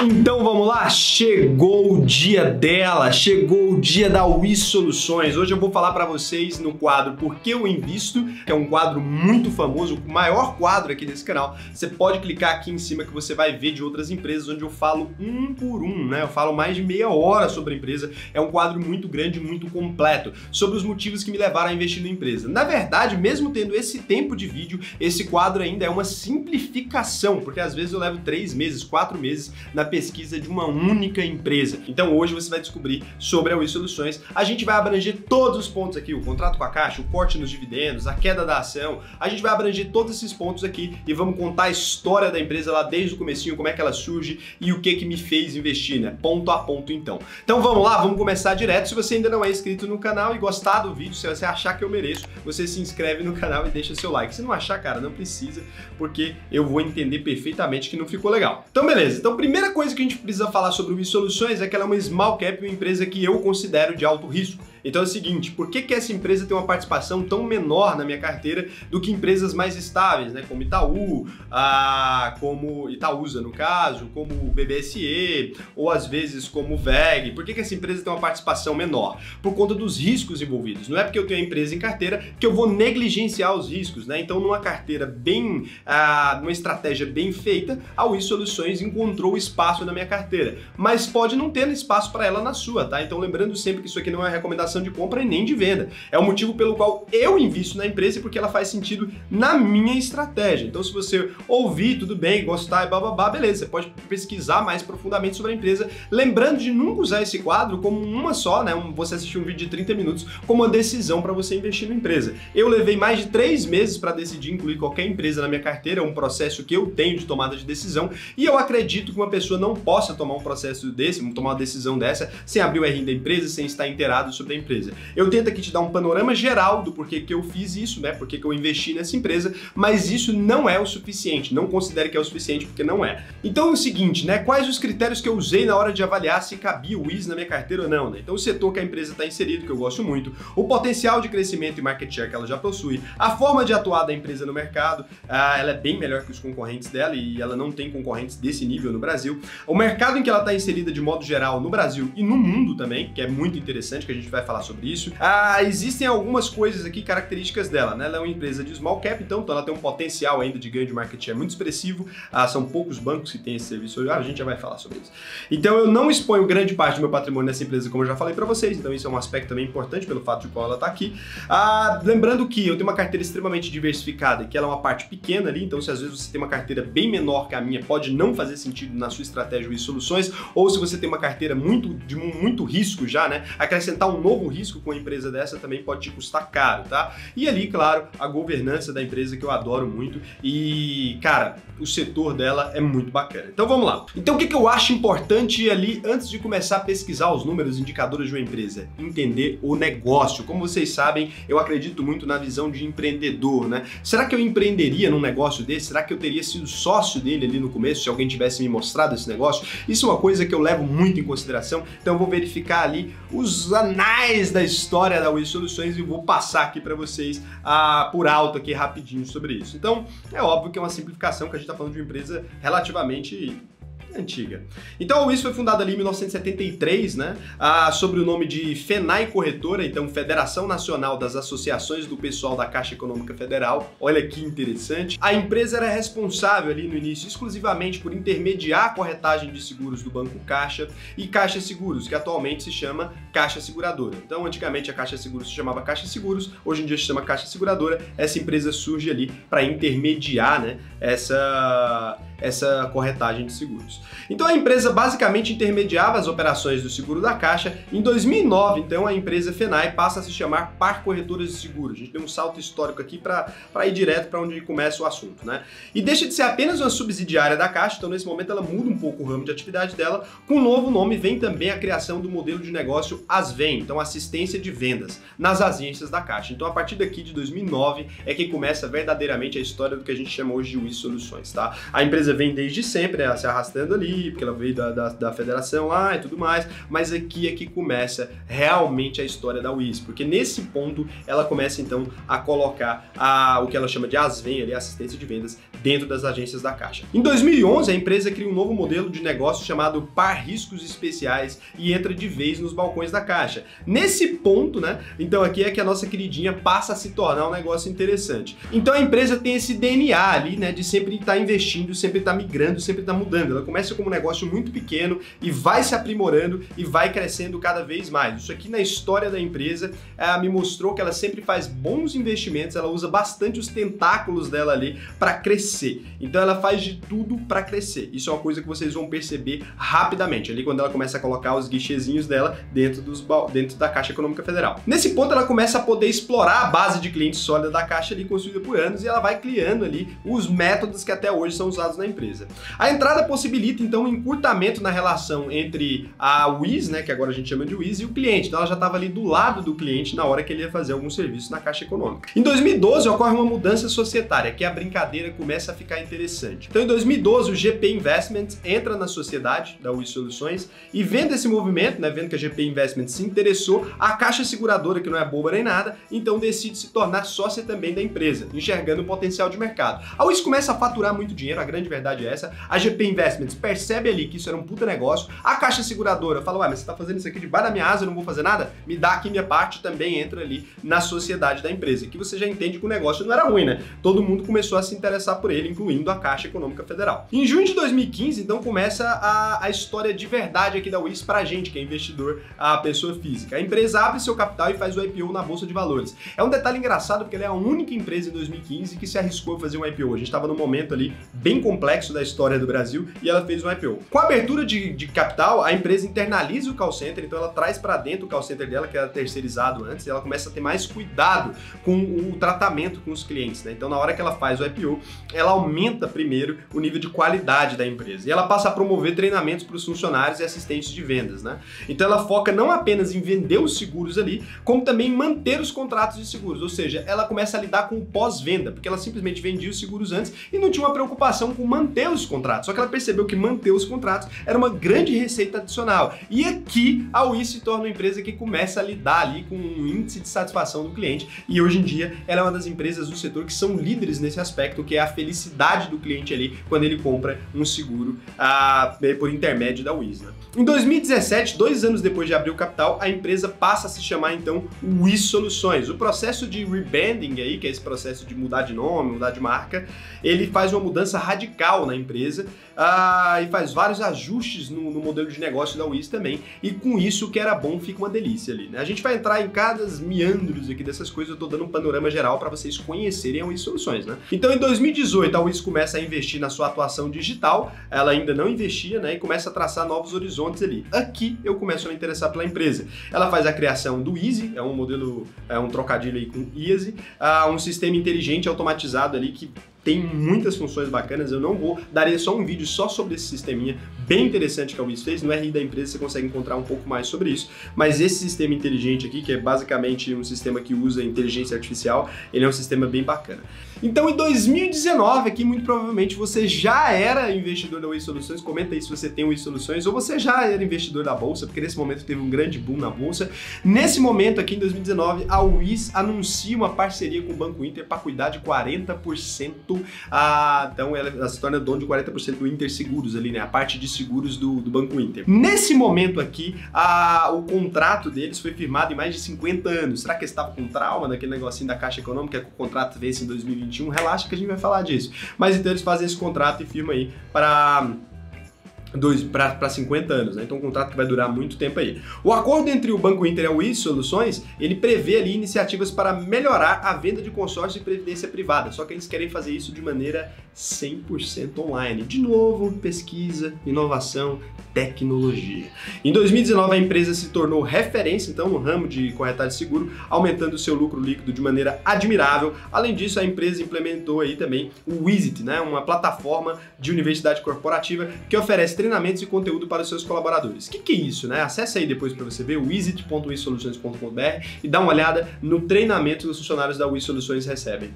Então vamos lá, chegou o dia dela, chegou o dia da Wii Soluções. Hoje eu vou falar para vocês no quadro Por que eu invisto, que é um quadro muito famoso, o maior quadro aqui desse canal. Você pode clicar aqui em cima que você vai ver de outras empresas onde eu falo um por um, né? Eu falo mais de meia hora sobre a empresa. É um quadro muito grande, muito completo, sobre os motivos que me levaram a investir na empresa. Na verdade, mesmo tendo esse tempo de vídeo, esse quadro ainda é uma simplificação, porque às vezes eu levo 3 meses, 4 meses na pesquisa de uma única empresa. Então hoje você vai descobrir sobre a Wii Soluções. A gente vai abranger todos os pontos aqui, o contrato com a Caixa, o corte nos dividendos, a queda da ação. A gente vai abranger todos esses pontos aqui e vamos contar a história da empresa lá desde o comecinho, como é que ela surge e o que me fez investir, né? Ponto a ponto então. Então vamos lá, vamos começar direto. Se você ainda não é inscrito no canal e gostar do vídeo, se você achar que eu mereço, você se inscreve no canal e deixa seu like. Se não achar, cara, não precisa, porque eu vou entender perfeitamente que não ficou legal. Então beleza, então primeira coisa que a gente precisa falar sobre o Wii Soluções é que ela é uma small cap, uma empresa que eu considero de alto risco. Então é o seguinte, por que essa empresa tem uma participação tão menor na minha carteira do que empresas mais estáveis, né? Como Itaú, como Itaúsa no caso, como o BBSE, ou às vezes como o VEG. Por que essa empresa tem uma participação menor? Por conta dos riscos envolvidos. Não é porque eu tenho a empresa em carteira que eu vou negligenciar os riscos, né? Então numa carteira bem, numa estratégia bem feita, a Wii Soluções encontrou espaço na minha carteira, mas pode não ter espaço para ela na sua, tá? Então lembrando sempre que isso aqui não é uma recomendação de compra e nem de venda. É o motivo pelo qual eu invisto na empresa e porque ela faz sentido na minha estratégia. Então se você ouvir, tudo bem, gostar e bababá, beleza, você pode pesquisar mais profundamente sobre a empresa, lembrando de nunca usar esse quadro como uma só, né? Você assistir um vídeo de 30 minutos como uma decisão para você investir na empresa. Eu levei mais de 3 meses para decidir incluir qualquer empresa na minha carteira, é um processo que eu tenho de tomada de decisão e eu acredito que uma pessoa não possa tomar um processo desse, tomar uma decisão dessa, sem abrir o RI da empresa, sem estar inteirado sobre a empresa. Eu tento aqui te dar um panorama geral do porquê que eu fiz isso, né? Porquê que eu investi nessa empresa, mas isso não é o suficiente. Não considere que é o suficiente, porque não é. Então é o seguinte, né? Quais os critérios que eu usei na hora de avaliar se cabia o WIS na minha carteira ou não, né? Então o setor que a empresa está inserido, que eu gosto muito, o potencial de crescimento e market share que ela já possui, a forma de atuar da empresa no mercado, ela é bem melhor que os concorrentes dela e ela não tem concorrentes desse nível no Brasil. O mercado em que ela está inserida de modo geral no Brasil e no mundo também, que é muito interessante, que a gente vai falar sobre isso. Existem algumas coisas aqui, características dela, né? Ela é uma empresa de small cap, então ela tem um potencial ainda de ganho de market share muito expressivo. São poucos bancos que têm esse serviço, a gente já vai falar sobre isso. Então eu não exponho grande parte do meu patrimônio nessa empresa, como eu já falei para vocês, então isso é um aspecto também importante pelo fato de qual ela está aqui. Lembrando que eu tenho uma carteira extremamente diversificada e que ela é uma parte pequena ali, então se às vezes você tem uma carteira bem menor que a minha, pode não fazer sentido na sua estratégia e soluções, ou se você tem uma carteira de muito risco já, né? Acrescentar um novo risco com a empresa dessa também pode te custar caro, tá? E ali, claro, a governança da empresa que eu adoro muito e, cara, o setor dela é muito bacana. Então vamos lá. Então o que eu acho importante ali antes de começar a pesquisar os números, indicadores de uma empresa? Entender o negócio. Como vocês sabem, eu acredito muito na visão de empreendedor, né? Será que eu empreenderia num negócio desse? Será que eu teria sido sócio dele ali no começo, se alguém tivesse me mostrado esse negócio? Isso é uma coisa que eu levo muito em consideração, então eu vou verificar ali os anais da história da Wii Soluções e vou passar aqui para vocês por alto aqui rapidinho sobre isso. Então, é óbvio que é uma simplificação, que a gente está falando de uma empresa relativamente antiga. Então a WIS foi fundada ali em 1973, né? Sobre o nome de FENAI Corretora, então Federação Nacional das Associações do Pessoal da Caixa Econômica Federal. Olha que interessante. A empresa era responsável ali no início exclusivamente por intermediar a corretagem de seguros do Banco Caixa e Caixa Seguros, que atualmente se chama Caixa Seguradora. Então antigamente a Caixa Seguros se chamava Caixa Seguros, hoje em dia se chama Caixa Seguradora. Essa empresa surge ali para intermediar, né, essa corretagem de seguros. Então a empresa basicamente intermediava as operações do seguro da Caixa. Em 2009, então, a empresa FENAI passa a se chamar Par Corretoras de Seguros. A gente deu um salto histórico aqui para ir direto para onde começa o assunto, né? E deixa de ser apenas uma subsidiária da Caixa, então nesse momento ela muda um pouco o ramo de atividade dela. Com o novo nome vem também a criação do modelo de negócio ASVEN, então assistência de vendas, nas agências da Caixa. Então a partir daqui de 2009 é que começa verdadeiramente a história do que a gente chama hoje de Wii Soluções, tá? A empresa empresa vem desde sempre, né, se arrastando ali, porque ela veio da federação lá e tudo mais, mas aqui é que começa realmente a história da Wiz, porque nesse ponto ela começa então a colocar o que ela chama de ASVEN, ali, assistência de vendas, dentro das agências da Caixa. Em 2011, a empresa cria um novo modelo de negócio chamado Par Riscos Especiais e entra de vez nos balcões da Caixa. Nesse ponto, né, então aqui é que a nossa queridinha passa a se tornar um negócio interessante. Então a empresa tem esse DNA ali, né, de sempre estar investindo, sempre estar migrando, sempre estar mudando. Ela começa como um negócio muito pequeno e vai se aprimorando e vai crescendo cada vez mais. Isso aqui na história da empresa me mostrou que ela sempre faz bons investimentos, ela usa bastante os tentáculos dela ali para crescer. Então ela faz de tudo para crescer. Isso é uma coisa que vocês vão perceber rapidamente, ali quando ela começa a colocar os guichezinhos dela dentro da Caixa Econômica Federal. Nesse ponto ela começa a poder explorar a base de clientes sólida da Caixa ali, construída por anos, e ela vai criando ali os métodos que até hoje são usados na empresa. A entrada possibilita então um encurtamento na relação entre a Wiz, né, que agora a gente chama de Wiz, e o cliente. Então ela já estava ali do lado do cliente na hora que ele ia fazer algum serviço na Caixa Econômica. Em 2012 ocorre uma mudança societária, que a brincadeira começa a ficar interessante. Então em 2012 o GP Investments entra na sociedade da Wiz Soluções e vendo esse movimento, né, vendo que a GP Investments se interessou, a Caixa Seguradora, que não é boba nem nada, então decide se tornar sócia também da empresa, enxergando o potencial de mercado. A Wiz começa a faturar muito dinheiro, a grande verdade é essa. A GP Investments percebe ali que isso era um puta negócio. A Caixa Seguradora fala, ué, mas você tá fazendo isso aqui debaixo da minha asa, eu não vou fazer nada? Me dá aqui minha parte, também entra ali na sociedade da empresa. Que você já entende que o negócio não era ruim, né? Todo mundo começou a se interessar por ele, incluindo a Caixa Econômica Federal. Em junho de 2015, então, começa a história de verdade aqui da Wiz pra gente, que é investidor, a pessoa física. A empresa abre seu capital e faz o IPO na Bolsa de Valores. É um detalhe engraçado, porque ela é a única empresa em 2015 que se arriscou a fazer um IPO. A gente estava num momento ali bem complexo da história do Brasil e ela fez um IPO. Com a abertura de capital, a empresa internaliza o call center, então ela traz para dentro o call center dela, que era terceirizado antes, e ela começa a ter mais cuidado com o tratamento com os clientes, né? Então na hora que ela faz o IPO, ela aumenta primeiro o nível de qualidade da empresa e ela passa a promover treinamentos para os funcionários e assistentes de vendas, né? Então ela foca não apenas em vender os seguros ali, como também manter os contratos de seguros, ou seja, ela começa a lidar com o pós-venda, porque ela simplesmente vendia os seguros antes e não tinha uma preocupação com manter os contratos, só que ela percebeu que manter os contratos era uma grande receita adicional. E aqui a Wiz se torna uma empresa que começa a lidar ali com um índice de satisfação do cliente e hoje em dia ela é uma das empresas do setor que são líderes nesse aspecto, que é a felicidade do cliente ali quando ele compra um seguro por intermédio da Wiz, né? Em 2017, 2 anos depois de abrir o capital, a empresa passa a se chamar então Wiz Soluções. O processo de rebranding aí, que é esse processo de mudar de nome, mudar de marca, ele faz uma mudança radical na empresa e faz vários ajustes no modelo de negócio da Wiz também, e com isso o que era bom fica uma delícia ali, né? A gente vai entrar em cada meandros aqui dessas coisas, eu tô dando um panorama geral para vocês conhecerem a Wiz Soluções, né? Então em 2018 a Wiz começa a investir na sua atuação digital, ela ainda não investia, né, e começa a traçar novos horizontes ali. Aqui eu começo a me interessar pela empresa. Ela faz a criação do Easy, é um modelo, um trocadilho aí com Easy, um sistema inteligente automatizado ali que tem muitas funções bacanas, eu não vou, daria só um vídeo só sobre esse sisteminha bem interessante que a Wiz fez. No RI da empresa você consegue encontrar um pouco mais sobre isso, mas esse sistema inteligente aqui, que é basicamente um sistema que usa inteligência artificial, ele é um sistema bem bacana. Então em 2019 aqui, muito provavelmente você já era investidor da Wiz Soluções, comenta aí se você tem Wiz Soluções ou você já era investidor da Bolsa, porque nesse momento teve um grande boom na Bolsa. Nesse momento aqui em 2019, a Wiz anuncia uma parceria com o Banco Inter para cuidar de 40%, então ela se torna dono de 40% do Inter Seguros ali, né, a parte de seguros do Banco Inter. Nesse momento aqui, o contrato deles foi firmado em mais de 50 anos. Será que eles estavam com trauma daquele negocinho da Caixa Econômica, que o contrato vence em 2021? Relaxa que a gente vai falar disso. Mas então eles fazem esse contrato e firmam aí para 50 anos, né? Então um contrato que vai durar muito tempo aí. O acordo entre o Banco Inter e a Wiz Soluções, ele prevê ali iniciativas para melhorar a venda de consórcio de previdência privada, só que eles querem fazer isso de maneira 100% online. De novo, pesquisa, inovação, tecnologia. Em 2019 a empresa se tornou referência então no ramo de corretagem de seguro, aumentando o seu lucro líquido de maneira admirável. Além disso, a empresa implementou aí também o Wizit, né? Uma plataforma de universidade corporativa que oferece treinamentos e conteúdo para os seus colaboradores. O que é isso, né? Acesse aí depois para você ver, wizit.wizsoluções.com.br, e dá uma olhada no treinamento que os funcionários da Wiz Soluções recebem.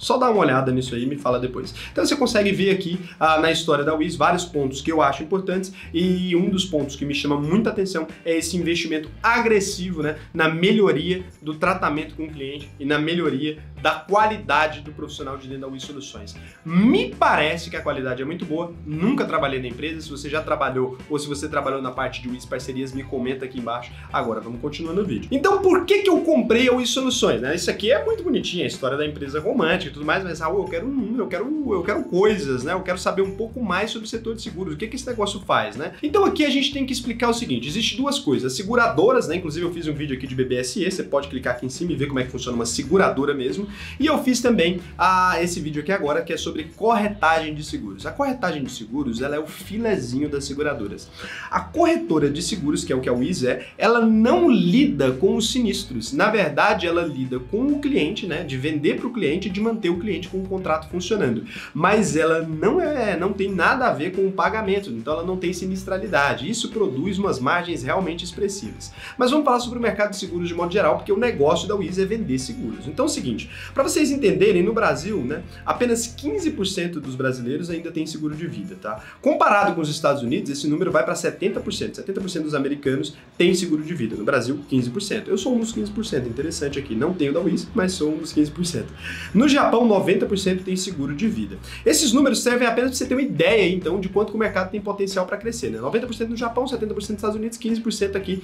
Só dá uma olhada nisso aí e me fala depois. Então você consegue ver aqui na história da Wiz vários pontos que eu acho importantes, e um dos pontos que me chama muita atenção é esse investimento agressivo, né, na melhoria do tratamento com o cliente e na melhoria da qualidade do profissional de dentro da Wiz Soluções. Me parece que a qualidade é muito boa, nunca trabalhei na empresa, se você já trabalhou ou se você trabalhou na parte de Wiz Parcerias, me comenta aqui embaixo. Agora vamos continuar no vídeo. Então por que eu comprei a Wiz Soluções, né? Isso aqui é muito bonitinho, a história da empresa romântica e tudo mais, mas Raul, eu quero um número, eu quero coisas, né? Eu quero saber um pouco mais sobre o setor de seguros, o que esse negócio faz, né? Então aqui a gente tem que explicar o seguinte, existe duas coisas, as seguradoras, né? Inclusive eu fiz um vídeo aqui de BBSE, você pode clicar aqui em cima e ver como é que funciona uma seguradora mesmo, e eu fiz também esse vídeo aqui agora, que é sobre corretagem de seguros. A corretagem de seguros, ela é o filezinho das seguradoras. A corretora de seguros, que é o que a Wiz é, ela não lida com os sinistros, na verdade ela lida com o cliente, né? De vender para o cliente e de manter o cliente com o contrato funcionando, mas ela não tem nada a ver com o pagamento, então ela não tem sinistralidade, isso produz umas margens realmente expressivas. Mas vamos falar sobre o mercado de seguros de modo geral, porque o negócio da Wiz é vender seguros. Então é o seguinte, para vocês entenderem, no Brasil, né, apenas 15% dos brasileiros ainda tem seguro de vida, tá? Comparado com os Estados Unidos, esse número vai para 70%, 70% dos americanos têm seguro de vida, no Brasil 15%. Eu sou um dos 15%, interessante aqui, não tenho da Wiz, mas sou um dos 15%. No Japão, 90% tem seguro de vida. Esses números servem apenas para você ter uma ideia, então, de quanto que o mercado tem potencial para crescer, né? 90% no Japão, 70% nos Estados Unidos, 15% aqui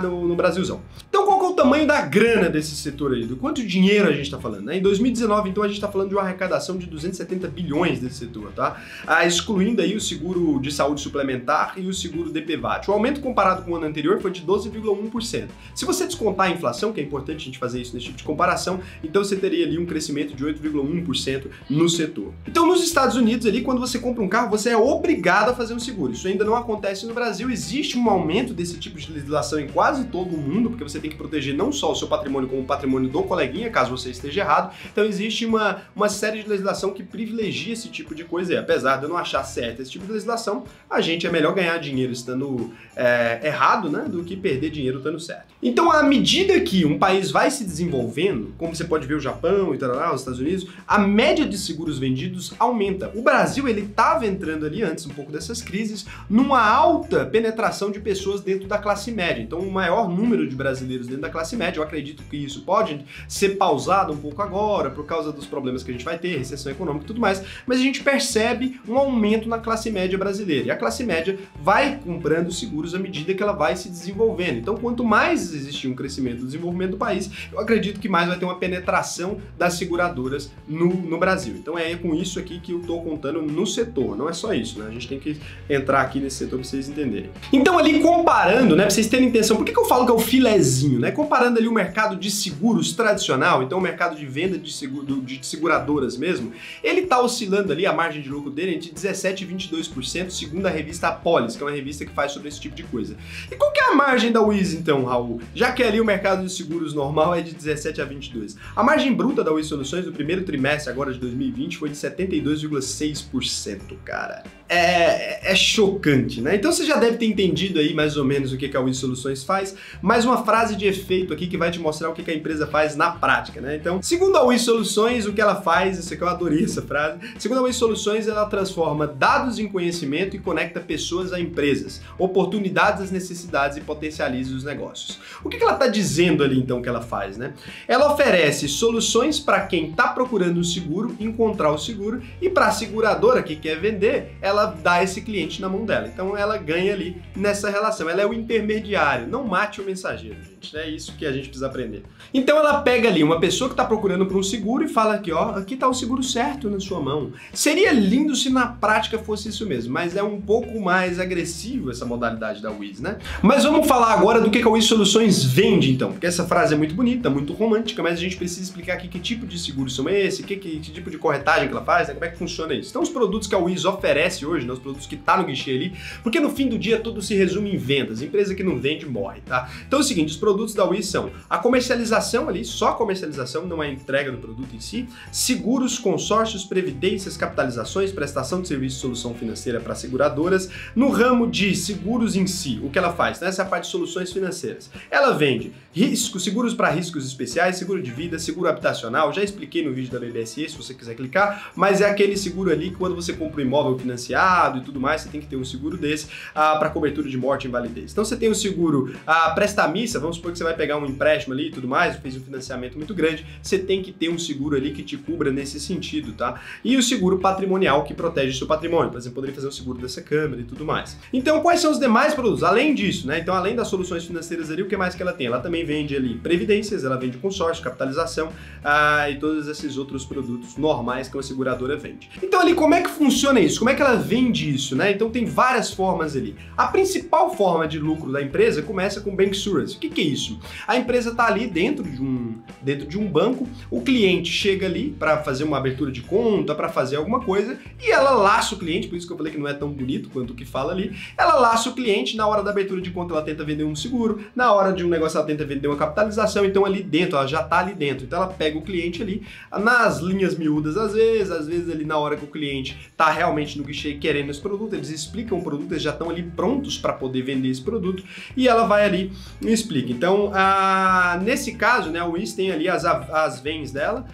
no Brasilzão. Então, qual que é o tamanho da grana desse setor aí? Do quanto dinheiro a gente está falando, né? Em 2019, então, a gente está falando de uma arrecadação de 270 bilhões desse setor, tá? Excluindo aí o seguro de saúde suplementar e o seguro DPVAT. O aumento comparado com o ano anterior foi de 12,1%. Se você descontar a inflação, que é importante a gente fazer isso nesse tipo de comparação, então você teria ali um crescimento de 8,1% no setor. Então, nos Estados Unidos, ali, quando você compra um carro, você é obrigado a fazer um seguro. Isso ainda não acontece no Brasil. Existe um aumento desse tipo de legislação em quase todo o mundo, porque você tem que proteger não só o seu patrimônio, como o patrimônio do coleguinha, caso você esteja errado. Então, existe uma série de legislação que privilegia esse tipo de coisa. E apesar de eu não achar certo esse tipo de legislação, a gente é melhor ganhar dinheiro estando errado, né, do que perder dinheiro estando certo. Então, à medida que um país vai se desenvolvendo, como você pode ver o Japão e tal, os Estados Unidos, a média de seguros vendidos aumenta. O Brasil, ele estava entrando ali antes um pouco dessas crises, numa alta penetração de pessoas dentro da classe média. Então, o maior número de brasileiros dentro da classe média, eu acredito que isso pode ser pausado um pouco agora, por causa dos problemas que a gente vai ter, recessão econômica e tudo mais, mas a gente percebe um aumento na classe média brasileira. E a classe média vai comprando seguros à medida que ela vai se desenvolvendo. Então, quanto mais existir um crescimento do desenvolvimento do país, eu acredito que mais vai ter uma penetração das seguradoras no Brasil. Então é com isso aqui que eu estou contando no setor, não é só isso, né? A gente tem que entrar aqui nesse setor para vocês entenderem. Então ali comparando, né, para vocês terem intenção, por que eu falo que é o filezinho, né? Comparando ali o mercado de seguros tradicional, então o mercado de venda de seguradoras mesmo, ele está oscilando ali, a margem de lucro dele entre 17% e 22%, segundo a revista Apollis, que é uma revista que faz sobre esse tipo de coisa. E qual que é a margem da Wiz então, Raul? Já que ali o mercado de seguros normal é de 17 a 22%. A margem bruta da Wiz Soluções no primeiro trimestre agora de 2020 foi de 72,6%, cara. É chocante, né? Então você já deve ter entendido aí mais ou menos o que a Wiz Soluções faz, mais uma frase de efeito aqui que vai te mostrar o que a empresa faz na prática, né? Então, segundo a Wiz Soluções, o que ela faz, isso aqui eu adorei essa frase, segundo a Wiz Soluções, ela transforma dados em conhecimento e conecta pessoas a empresas, oportunidades às necessidades e potencializa os negócios. O que ela está dizendo ali então que ela faz, né? Ela oferece soluções para quem está procurando um seguro, encontrar o seguro, e para a seguradora que quer vender, ela dá esse cliente na mão dela. Então ela ganha ali nessa relação, ela é o intermediário, não mate o mensageiro, gente. É isso que a gente precisa aprender. Então ela pega ali uma pessoa que está procurando por um seguro e fala aqui, ó, aqui está o seguro certo na sua mão. Seria lindo se na prática fosse isso mesmo, mas é um pouco mais agressivo essa modalidade da Wiz, né? Mas vamos falar agora do que a Wiz Soluções vende então, porque essa frase é muito bonita, muito romântica, mas a gente precisa explicar aqui que tipo de seguros são esse, que tipo de corretagem que ela faz, né? Como é que funciona isso. Então os produtos que a Wiz oferece hoje, né? Os produtos que tá no guichê ali, porque no fim do dia tudo se resume em vendas, empresa que não vende morre, tá? Então é o seguinte, os produtos da Wiz Wiz são a comercialização ali, só a comercialização, não é a entrega do produto em si, seguros, consórcios, previdências, capitalizações, prestação de serviço e solução financeira para seguradoras. No ramo de seguros em si, o que ela faz? Essa é a parte de soluções financeiras. Ela vende riscos, seguros para riscos especiais, seguro de vida, seguro habitacional, já expliquei no vídeo da BBSE, se você quiser clicar, mas é aquele seguro ali que quando você compra um imóvel financiado e tudo mais, você tem que ter um seguro desse para cobertura de morte e invalidez. Então você tem o seguro prestamista, vamos supor que você vai pegar um empréstimo ali e tudo mais, fez um financiamento muito grande, você tem que ter um seguro ali que te cubra nesse sentido, tá? E o seguro patrimonial que protege o seu patrimônio, por exemplo, poderia fazer um seguro dessa câmera e tudo mais. Então quais são os demais produtos? Além disso, né? Então além das soluções financeiras ali, o que mais que ela tem? Ela também vende ali previdências, ela vende consórcio, capitalização e todos esses outros produtos normais que uma seguradora vende. Então ali como é que funciona isso? Como é que ela vende isso, né? Então tem várias formas ali. A principal forma de lucro da empresa começa com bancassurance. O que é isso? A empresa está ali dentro de um banco, o cliente chega ali para fazer uma abertura de conta, para fazer alguma coisa, e ela laça o cliente, por isso que eu falei que não é tão bonito quanto o que fala ali, ela laça o cliente, na hora da abertura de conta ela tenta vender um seguro, na hora de um negócio ela tenta vender uma capitalização, então ali dentro, ela já está ali dentro, então ela pega o cliente ali, nas linhas miúdas às vezes ali na hora que o cliente está realmente no guichê querendo esse produto, eles explicam o produto, eles já estão ali prontos para poder vender esse produto, e ela vai ali e explica. Então, nesse caso, né, o Wiz tem ali as VENs dela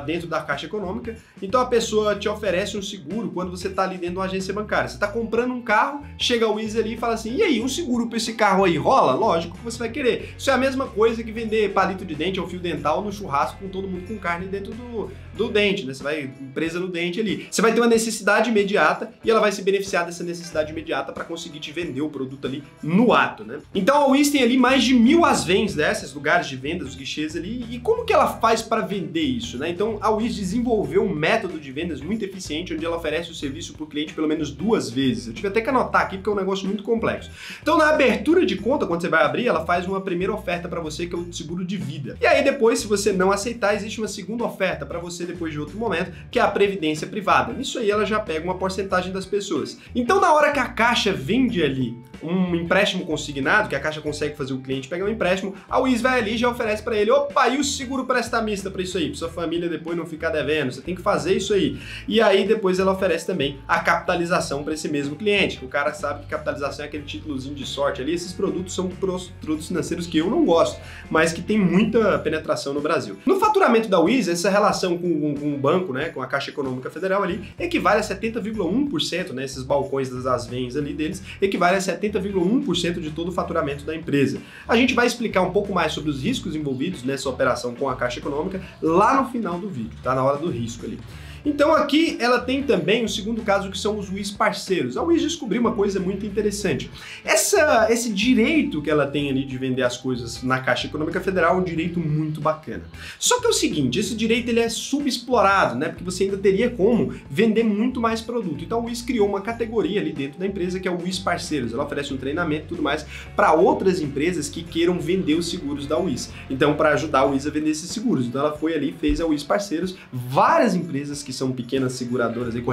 dentro da Caixa Econômica, então a pessoa te oferece um seguro quando você está ali dentro de uma agência bancária. Você está comprando um carro, chega o Wiz ali e fala assim, e aí, um seguro para esse carro aí rola? Lógico que você vai querer. Isso é a mesma coisa que vender palito de dente ou fio dental no churrasco com todo mundo com carne dentro do dente, né? Você vai presa no dente ali. Você vai ter uma necessidade imediata e ela vai se beneficiar dessa necessidade imediata para conseguir te vender o produto ali no ato, né? Então a Wiz tem ali mais de 1000 ASVENs dessas, lugares de venda, os guichês ali, e como que ela faz para vender isso, né? Então a Wiz desenvolveu um método de vendas muito eficiente, onde ela oferece o serviço para o cliente pelo menos 2 vezes. Eu tive até que anotar aqui porque é um negócio muito complexo. Então na abertura de conta, quando você vai abrir, ela faz uma primeira oferta para você, que é o seguro de vida. E aí depois, se você não aceitar, existe uma segunda oferta para você depois de outro momento, que é a previdência privada. Nisso aí ela já pega uma porcentagem das pessoas. Então na hora que a Caixa vende ali um empréstimo consignado, que a Caixa consegue fazer o cliente pegar um empréstimo, a Wiz vai ali e já oferece para ele, opa, e o seguro prestamista para isso aí, para sua família depois não ficar devendo, você tem que fazer isso aí. E aí depois ela oferece também a capitalização para esse mesmo cliente, que o cara sabe que capitalização é aquele títulozinho de sorte ali, esses produtos são produtos financeiros que eu não gosto, mas que tem muita penetração no Brasil. No faturamento da Wiz, essa relação com o banco, né, com a Caixa Econômica Federal ali, equivale a 70,1%, né, esses balcões das ASVENs ali deles, equivale a 70,1% de todo o faturamento da empresa. A gente vai explicar um pouco mais sobre os riscos envolvidos nessa operação com a Caixa Econômica lá no final do vídeo, tá? Na hora do risco ali. Então aqui ela tem também o segundo caso, que são os Wiz parceiros. A Wiz descobriu uma coisa muito interessante. Esse direito que ela tem ali de vender as coisas na Caixa Econômica Federal é um direito muito bacana. Só que é o seguinte, esse direito ele é subexplorado, né? Porque você ainda teria como vender muito mais produto. Então a Wiz criou uma categoria ali dentro da empresa que é o Wiz parceiros. Ela oferece um treinamento e tudo mais para outras empresas que queiram vender os seguros da Wiz. Então para ajudar a Wiz a vender esses seguros. Então ela foi ali e fez a Wiz parceiros. Várias empresas que são pequenas seguradoras e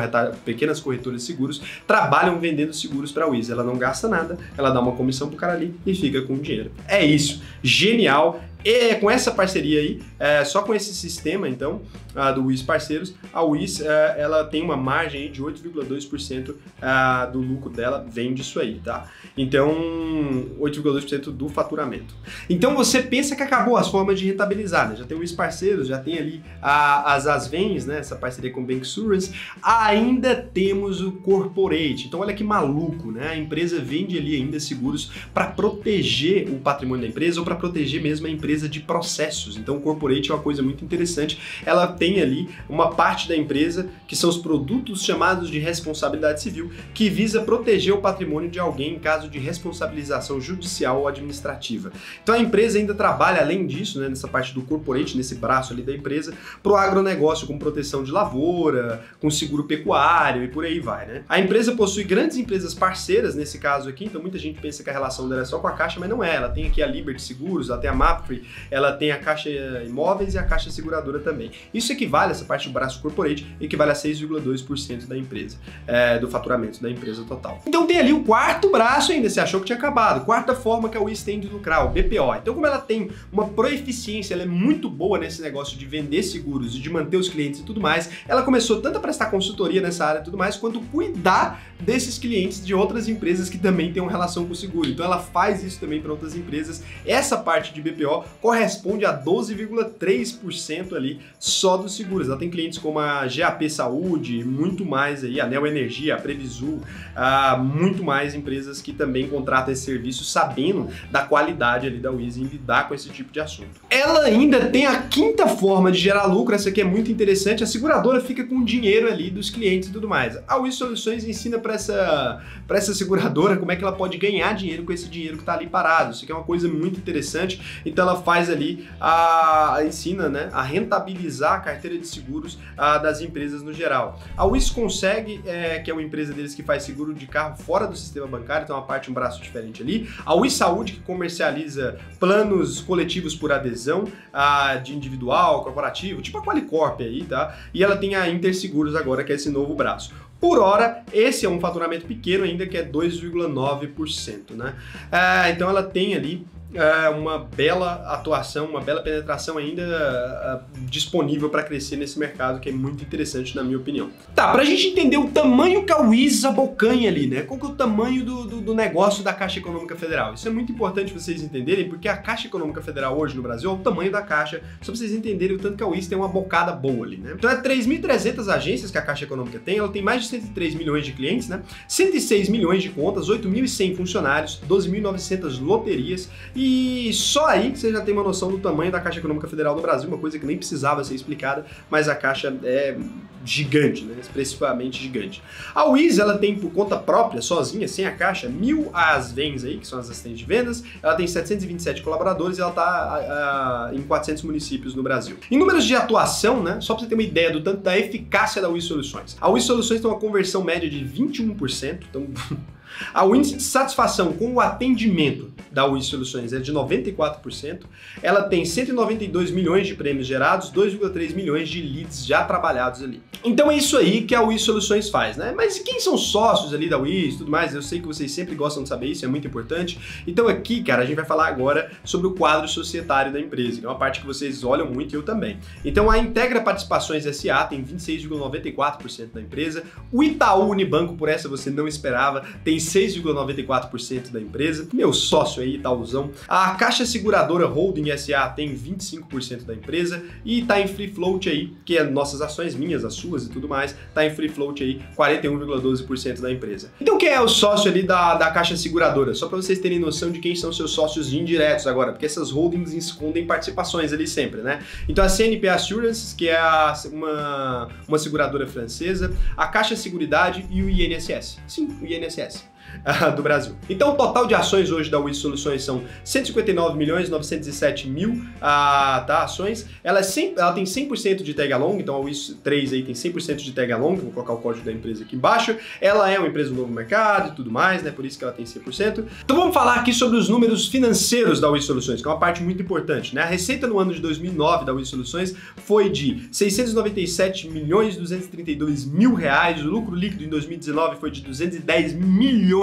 pequenas corretoras de seguros, trabalham vendendo seguros para a Wiz. Ela não gasta nada, ela dá uma comissão pro cara ali e fica com o dinheiro. É isso. Genial. E com essa parceria aí, só com esse sistema, então, do Wiz Parceiros, a Wiz ela tem uma margem aí de 8,2% do lucro dela, vem disso aí, tá? Então, 8,2% do faturamento. Então, você pensa que acabou as formas de rentabilizar, né? Já tem o Wiz Parceiros, já tem ali as ASVENs, né? Essa parceria com o bancassurance, ainda temos o corporate. Então, olha que maluco, né? A empresa vende ali ainda seguros para proteger o patrimônio da empresa ou para proteger mesmo a empresa de processos. Então o corporate é uma coisa muito interessante. Ela tem ali uma parte da empresa que são os produtos chamados de responsabilidade civil, que visa proteger o patrimônio de alguém em caso de responsabilização judicial ou administrativa. Então a empresa ainda trabalha, além disso, né, nessa parte do corporate, nesse braço ali da empresa, para o agronegócio, com proteção de lavoura, com seguro pecuário e por aí vai, né? A empresa possui grandes empresas parceiras nesse caso aqui, então muita gente pensa que a relação dela é só com a Caixa, mas não é. Ela tem aqui a Liberty Seguros, ela tem a Mapfre, ali, ela tem a Caixa Imóveis e a Caixa Seguradora também. Isso equivale, essa parte do braço corporate, equivale a 6,2% da empresa, do faturamento da empresa total. Então tem ali o quarto braço ainda, você achou que tinha acabado. Quarta forma que a Wiz tem de lucrar, o BPO. Então como ela tem uma proeficiência, ela é muito boa nesse negócio de vender seguros e de manter os clientes e tudo mais, ela começou tanto a prestar consultoria nessa área e tudo mais, quanto cuidar desses clientes de outras empresas que também têm uma relação com o seguro. Então ela faz isso também para outras empresas. Essa parte de BPO corresponde a 12,3% ali só dos seguros. Ela tem clientes como a GAP Saúde, muito mais aí, a Neo Energia, a Previsul, muito mais empresas que também contratam esse serviço sabendo da qualidade ali da Wiz em lidar com esse tipo de assunto. Ela ainda tem a quinta forma de gerar lucro, essa aqui é muito interessante, a seguradora fica com o dinheiro ali dos clientes e tudo mais. A Wiz Soluções ensina para essa seguradora como é que ela pode ganhar dinheiro com esse dinheiro que está ali parado. Isso aqui é uma coisa muito interessante, então ela faz ali, ensina, né, a rentabilizar a carteira de seguros das empresas no geral. A Wiz consegue, que é uma empresa deles que faz seguro de carro fora do sistema bancário, então um braço diferente ali. A Wiz Saúde, que comercializa planos coletivos por adesão, de individual, corporativo, tipo a Qualicorp aí, tá? E ela tem a Interseguros agora, que é esse novo braço. Por hora, esse é um faturamento pequeno ainda, que é 2,9%, né? Então ela tem ali uma bela atuação, uma bela penetração ainda disponível para crescer nesse mercado, que é muito interessante na minha opinião. Tá, pra gente entender o tamanho que a Wiz abocanha ali, né? Qual que é o tamanho do negócio da Caixa Econômica Federal? Isso é muito importante vocês entenderem, porque a Caixa Econômica Federal hoje no Brasil é o tamanho da Caixa, só pra vocês entenderem o tanto que a Wiz tem uma bocada boa ali, né? Então é 3.300 agências que a Caixa Econômica tem, ela tem mais de 103 milhões de clientes, né? 106 milhões de contas, 8.100 funcionários, 12.900 loterias. E só aí você já tem uma noção do tamanho da Caixa Econômica Federal do Brasil, uma coisa que nem precisava ser explicada, mas a Caixa é gigante, né? Expressivamente gigante. A Wiz, ela tem por conta própria, sozinha, sem a Caixa, 1.000 ASVENs aí, que são as assistentes de vendas, ela tem 727 colaboradores e ela está em 400 municípios no Brasil. Em números de atuação, né? Só para você ter uma ideia do tanto da eficácia da Wiz Soluções. A Wiz Soluções tem uma conversão média de 21%, então... O índice de satisfação com o atendimento da Wiz Soluções é de 94%, ela tem 192 milhões de prêmios gerados, 2,3 milhões de leads já trabalhados ali. Então é isso aí que a Wiz Soluções faz, né? Mas quem são sócios ali da Wiz e tudo mais? Eu sei que vocês sempre gostam de saber isso, é muito importante. Então aqui, cara, a gente vai falar agora sobre o quadro societário da empresa, que é uma parte que vocês olham muito e eu também. Então a Integra Participações SA tem 26,94% da empresa, o Itaú Unibanco, por essa você não esperava, tem 6,94% da empresa, meu sócio aí, Itaúzão. A Caixa Seguradora Holding SA tem 25% da empresa e tá em free float aí, que é nossas ações, minhas, as suas e tudo mais, tá em free float aí, 41,12% da empresa. Então quem é o sócio ali da Caixa Seguradora? Só para vocês terem noção de quem são seus sócios indiretos agora, porque essas holdings escondem participações ali sempre, né? Então a CNP Assurances, que é uma seguradora francesa, a Caixa Seguridade e o INSS. Sim, o INSS. Do Brasil. Então o total de ações hoje da Wiz Soluções são 159.907.000 ações. Ela tem 100% de tag along, então a Wiz 3 aí tem 100% de tag along, vou colocar o código da empresa aqui embaixo. Ela é uma empresa do novo mercado e tudo mais, né? Por isso que ela tem 100%. Então vamos falar aqui sobre os números financeiros da Wiz Soluções, que é uma parte muito importante, né? A receita no ano de 2009 da Wiz Soluções foi de 697.232.000 reais, o lucro líquido em 2019 foi de 210 milhões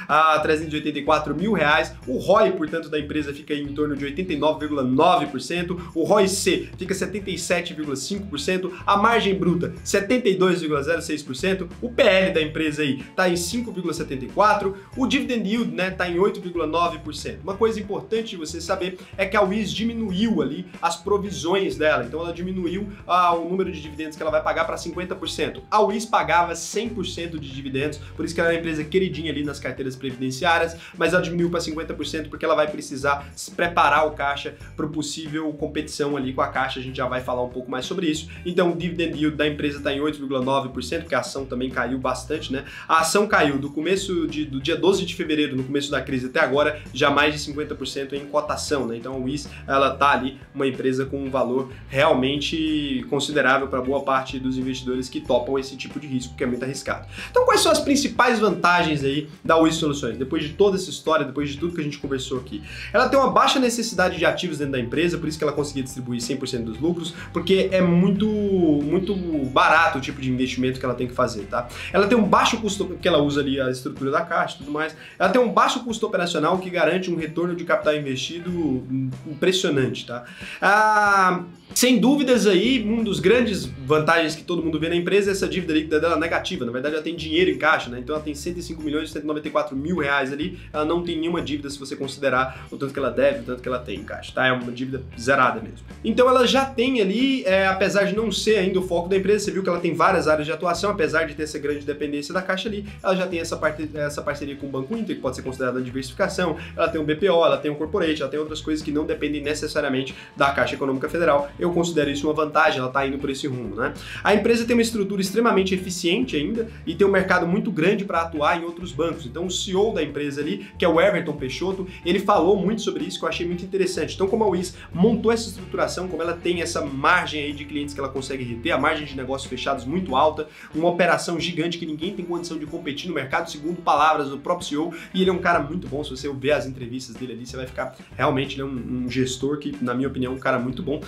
a 384 mil reais. O ROI, portanto, da empresa fica em torno de 89,9%, o ROIC fica 77,5%, a margem bruta 72,06%, o PL da empresa aí tá em 5,74%, o dividend yield, né, tá em 8,9%. Uma coisa importante de você saber é que a Wiz diminuiu ali as provisões dela, então ela diminuiu o número de dividendos que ela vai pagar para 50%. A Wiz pagava 100% de dividendos, por isso que ela é uma empresa queridinha ali nas carteiras previdenciárias, mas ela diminuiu para 50% porque ela vai precisar se preparar o caixa para o possível competição ali com a Caixa, a gente já vai falar um pouco mais sobre isso. Então o dividend yield da empresa está em 8,9%, porque a ação também caiu bastante, né? A ação caiu do dia 12 de fevereiro, no começo da crise até agora, já mais de 50% em cotação, né? Então a Wiz, ela tá ali uma empresa com um valor realmente considerável para boa parte dos investidores que topam esse tipo de risco, que é muito arriscado. Então quais são as principais vantagens aí da Wiz Soluções, depois de toda essa história, depois de tudo que a gente conversou aqui? Ela tem uma baixa necessidade de ativos dentro da empresa, por isso que ela conseguia distribuir 100% dos lucros, porque é muito barato o tipo de investimento que ela tem que fazer, tá? Ela tem um baixo custo, porque ela usa ali a estrutura da caixa e tudo mais, ela tem um baixo custo operacional que garante um retorno de capital investido impressionante, tá? Sem dúvidas aí, um dos grandes vantagens que todo mundo vê na empresa é essa dívida líquida dela negativa. Na verdade, ela tem dinheiro em caixa, né? Então ela tem 105 milhões e 194 mil reais ali, ela não tem nenhuma dívida se você considerar o tanto que ela deve, o tanto que ela tem em caixa, tá? É uma dívida zerada mesmo. Então ela já tem ali, apesar de não ser ainda o foco da empresa, você viu que ela tem várias áreas de atuação, apesar de ter essa grande dependência da caixa ali, ela já tem essa parceria com o Banco Inter, que pode ser considerada diversificação, ela tem o BPO, ela tem o Corporate, ela tem outras coisas que não dependem necessariamente da Caixa Econômica Federal. Eu considero isso uma vantagem, ela está indo por esse rumo, né? A empresa tem uma estrutura extremamente eficiente ainda e tem um mercado muito grande para atuar em outros bancos. Então o CEO da empresa ali, que é o Everton Peixoto, ele falou muito sobre isso que eu achei muito interessante. Então como a Wiz montou essa estruturação, como ela tem essa margem aí de clientes que ela consegue reter, a margem de negócios fechados muito alta, uma operação gigante que ninguém tem condição de competir no mercado, segundo palavras do próprio CEO, e ele é um cara muito bom. Se você ver as entrevistas dele ali, você vai ficar realmente, né, um gestor que, na minha opinião, é um cara muito bom.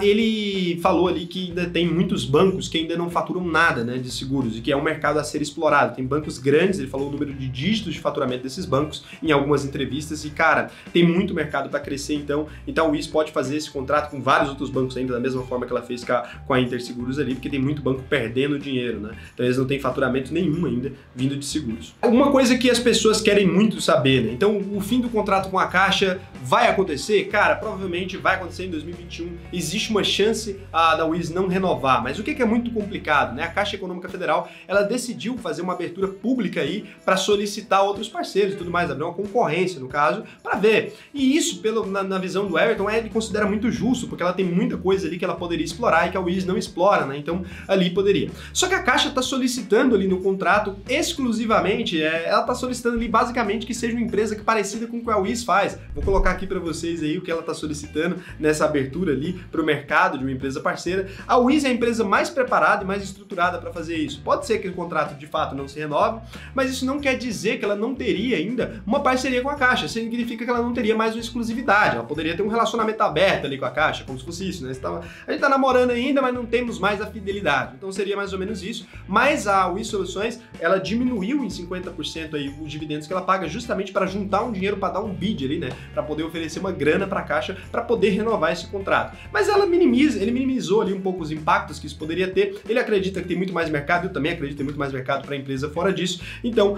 Ele falou ali que ainda tem muitos bancos que ainda não faturam nada, né, de seguros, e que é um mercado a ser explorado. Tem bancos grandes, ele falou o número de dígitos de faturamento desses bancos em algumas entrevistas, e cara, tem muito mercado para crescer, então o Wiz pode fazer esse contrato com vários outros bancos ainda, da mesma forma que ela fez com a Interseguros ali, porque tem muito banco perdendo dinheiro, né, então eles não têm faturamento nenhum ainda vindo de seguros. Uma coisa que as pessoas querem muito saber, né, então o fim do contrato com a Caixa vai acontecer? Cara, provavelmente vai acontecer em 2021, existe uma chance da Wiz não renovar, mas o que é muito complicado, né? A Caixa Econômica Federal, ela decidiu fazer uma abertura pública aí para solicitar outros parceiros e tudo mais, abrir uma concorrência, no caso, para ver. E isso, na visão do Everton, ele considera muito justo, porque ela tem muita coisa ali que ela poderia explorar e que a Wiz não explora, né? Então, ali poderia. Só que a Caixa está solicitando ali no contrato exclusivamente, ela está solicitando ali basicamente que seja uma empresa parecida com o que a Wiz faz. Vou colocar aqui para vocês aí o que ela está solicitando nessa abertura ali para o mercado de uma empresa parceira. A Wiz é a empresa mais preparada e mais estruturada para fazer isso. Pode ser que o contrato de fato não se renove, mas isso não quer dizer que ela não teria ainda uma parceria com a Caixa. Significa que ela não teria mais uma exclusividade. Ela poderia ter um relacionamento aberto ali com a Caixa, como se fosse isso, né? A gente tá namorando ainda, mas não temos mais a fidelidade. Então seria mais ou menos isso. Mas a Wiz Soluções, ela diminuiu em 50% aí os dividendos que ela paga justamente para juntar um dinheiro para dar um bid ali, né? Para poder oferecer uma grana para a Caixa para poder renovar esse contrato. Mas ele minimizou ali um pouco os impactos que isso poderia ter. Ele acredita que tem muito mais mercado, eu também acredito que tem muito mais mercado para a empresa fora disso. Então,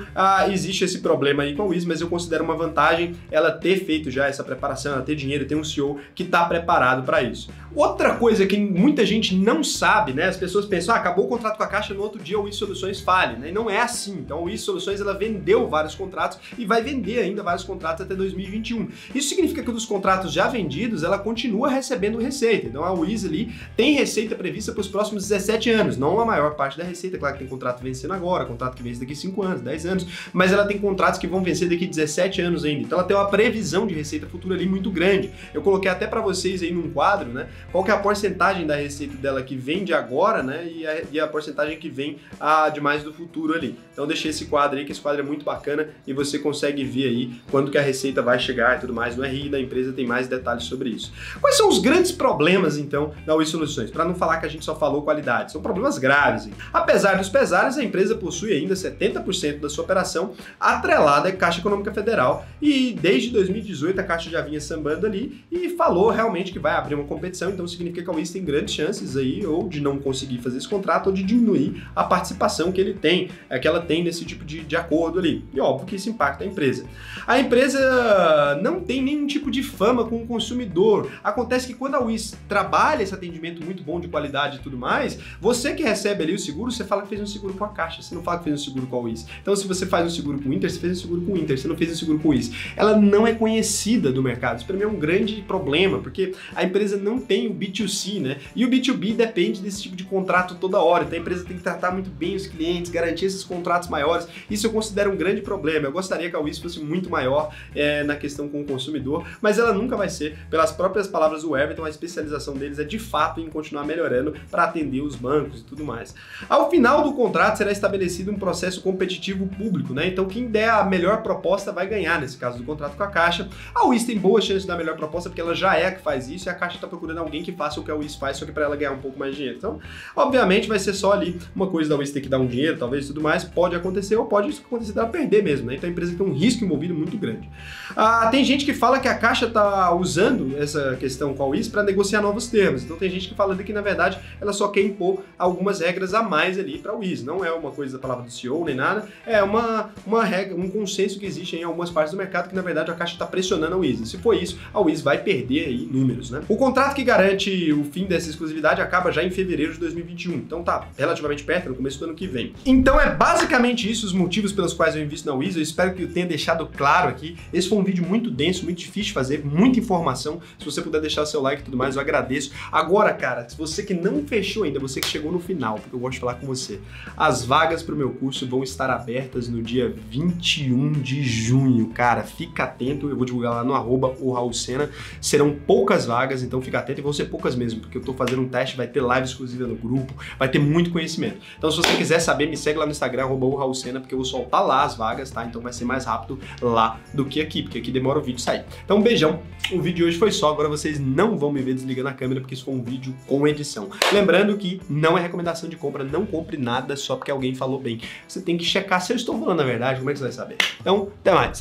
existe esse problema aí com a Wiz, mas eu considero uma vantagem ela ter feito já essa preparação, ela ter dinheiro, ter um CEO que está preparado para isso. Outra coisa que muita gente não sabe, né? As pessoas pensam, acabou o contrato com a Caixa, no outro dia o Wiz Soluções fale, né? E não é assim. Então, a Wiz Soluções, ela vendeu vários contratos e vai vender ainda vários contratos até 2021. Isso significa que dos contratos já vendidos, ela continua recebendo receita. Então, a Wiz ali tem receita prevista para os próximos 17 anos, não a maior parte da receita, claro que tem contrato vencendo agora, contrato que vence daqui 5 anos, 10 anos, mas ela tem contratos que vão vencer daqui 17 anos ainda, então ela tem uma previsão de receita futura ali muito grande. Eu coloquei até para vocês aí num quadro, né, qual que é a porcentagem da receita dela que vem de agora, né, e a porcentagem que vem de mais do futuro ali. Então eu deixei esse quadro aí, que esse quadro é muito bacana e você consegue ver aí quando que a receita vai chegar e tudo mais. No RI da empresa tem mais detalhes sobre isso. Quais são os grandes problemas, então, da Wiz Soluções? Para não falar que a gente só falou qualidade, são problemas graves. Hein? Apesar dos pesares, a empresa possui ainda 70% da sua operação atrelada à Caixa Econômica Federal e desde 2018 a Caixa já vinha sambando ali e falou realmente que vai abrir uma competição, então significa que a Wiz tem grandes chances aí ou de não conseguir fazer esse contrato ou de diminuir a participação que ela tem nesse tipo de acordo ali. E óbvio que isso impacta a empresa. A empresa não tem nenhum tipo de fama com o consumidor. Acontece que quando a Wiz trabalha esse atendimento muito bom de qualidade e tudo mais, você que recebe ali o seguro, você fala que fez um seguro com a Caixa, você não fala que fez um seguro com a Wiz. Então se você faz um seguro com o Inter, você fez um seguro com o Inter, você não fez um seguro com o Wiz. Ela não é conhecida do mercado. Isso para mim é um grande problema, porque a empresa não tem o B2C, né? E o B2B depende desse tipo de contrato toda hora. Então a empresa tem que tratar muito bem os clientes, garantir esses contratos maiores. Isso eu considero um grande problema. Eu gostaria que a Wiz fosse muito maior na questão com o consumidor, mas ela nunca vai ser. Pelas próprias palavras do Everton, a especialização deles é de fato em continuar melhorando para atender os bancos e tudo mais. Ao final do contrato será estabelecido um processo competitivo código público, né? Então quem der a melhor proposta vai ganhar, nesse caso do contrato com a Caixa. A Wiz tem boa chance de dar a melhor proposta, porque ela já é a que faz isso, e a Caixa está procurando alguém que faça o que a Wiz faz, só que para ela ganhar um pouco mais de dinheiro. Então, obviamente, vai ser só ali uma coisa da Wiz ter que dar um dinheiro, talvez, tudo mais, pode acontecer, ou pode acontecer dela perder mesmo, né? Então a empresa tem um risco envolvido muito grande. Tem gente que fala que a Caixa está usando essa questão com a Wiz para negociar novos termos. Então tem gente que fala que, na verdade, ela só quer impor algumas regras a mais ali para a Wiz. Não é uma coisa da palavra do CEO nem nada, é uma regra, um consenso que existe em algumas partes do mercado que, na verdade, a Caixa está pressionando a Wiz. E se for isso, a Wiz vai perder aí números, né? O contrato que garante o fim dessa exclusividade acaba já em fevereiro de 2021. Então tá relativamente perto, no começo do ano que vem. Então é basicamente isso os motivos pelos quais eu invisto na Wiz. Eu espero que eu tenha deixado claro aqui. Esse foi um vídeo muito denso, muito difícil de fazer, muita informação. Se você puder deixar seu like e tudo mais, eu agradeço. Agora, cara, se você que não fechou ainda, você que chegou no final, porque eu gosto de falar com você, as vagas para o meu curso vão estar abertas no dia 21 de junho, cara. Fica atento, eu vou divulgar lá no @o_raulsena. Serão poucas vagas, então fica atento, e vão ser poucas mesmo, porque eu tô fazendo um teste, vai ter live exclusiva no grupo, vai ter muito conhecimento. Então se você quiser saber, me segue lá no Instagram, @o_raulsena, porque eu vou soltar lá as vagas, tá? Então vai ser mais rápido lá do que aqui, porque aqui demora o vídeo sair. Então um beijão, o vídeo de hoje foi só, agora vocês não vão me ver desligando a câmera, porque isso foi um vídeo com edição. Lembrando que não é recomendação de compra, não compre nada só porque alguém falou bem. Você tem que checar se eu estou falando a verdade, como é que você vai saber? Então, até mais!